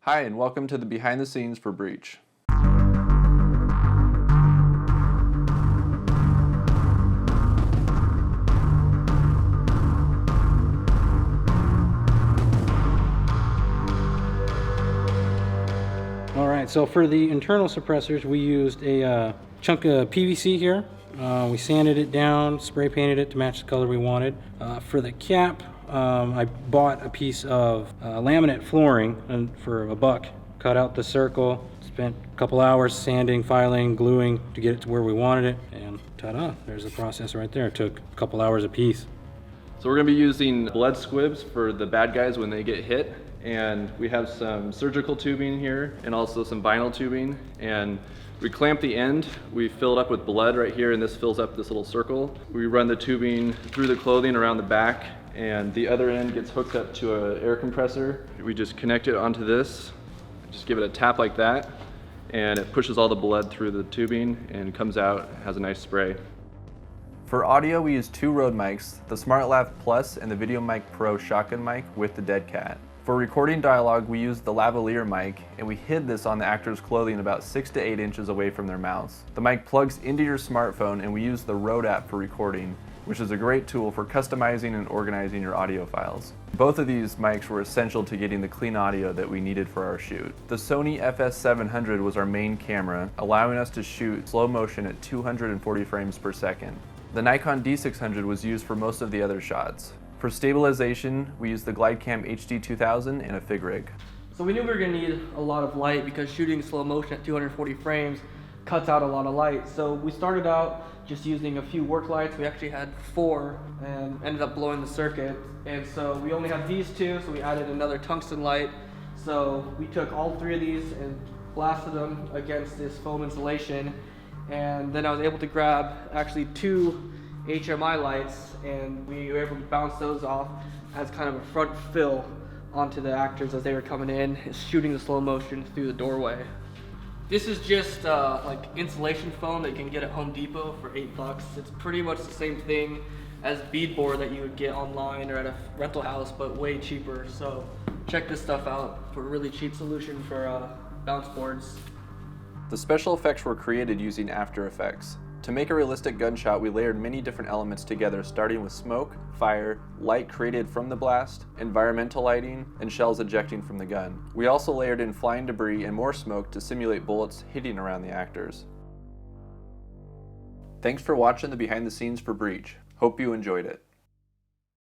Hi, and welcome to the behind the scenes for Breach. Alright, so for the internal suppressors, we used a chunk of PVC here. We sanded it down, spray painted it to match the color we wanted. For the cap, I bought a piece of laminate flooring for $1. Cut out the circle, spent a couple hours sanding, filing, gluing to get it to where we wanted it, and ta-da, there's the process right there. It took a couple hours a piece. So we're going to be using blood squibs for the bad guys when they get hit, and we have some surgical tubing here and also some vinyl tubing, and we clamp the end. We fill it up with blood right here, and this fills up this little circle. We run the tubing through the clothing around the back, and the other end gets hooked up to an air compressor. We just connect it onto this, just give it a tap like that, and it pushes all the blood through the tubing and comes out, has a nice spray. For audio, we use two Rode mics, the SmartLav Plus and the Video Mic Pro shotgun mic with the Dead Cat. For recording dialogue, we used the lavalier mic, and we hid this on the actor's clothing about 6 to 8 inches away from their mouths. The mic plugs into your smartphone, and we use the Rode app for recording, which is a great tool for customizing and organizing your audio files. Both of these mics were essential to getting the clean audio that we needed for our shoot. The Sony FS700 was our main camera, allowing us to shoot slow motion at 240 frames per second. The Nikon D600 was used for most of the other shots. For stabilization, we used the GlideCam HD2000 and a fig rig. So we knew we were going to need a lot of light because shooting slow motion at 240 frames cuts out a lot of light. So we started out just using a few work lights. We actually had 4 and ended up blowing the circuit. And so we only had these 2, so we added another tungsten light. So we took all 3 of these and blasted them against this foam insulation. And then I was able to grab actually 2 HMI lights, and we were able to bounce those off as kind of a front fill onto the actors as they were coming in, shooting the slow motion through the doorway. This is just like insulation foam that you can get at Home Depot for $8. It's pretty much the same thing as beadboard that you would get online or at a rental house, but way cheaper. So check this stuff out for a really cheap solution for bounce boards. The special effects were created using After Effects. To make a realistic gunshot, we layered many different elements together, starting with smoke, fire, light created from the blast, environmental lighting, and shells ejecting from the gun. We also layered in flying debris and more smoke to simulate bullets hitting around the actors. Thanks for watching the behind the scenes for Breach. Hope you enjoyed it.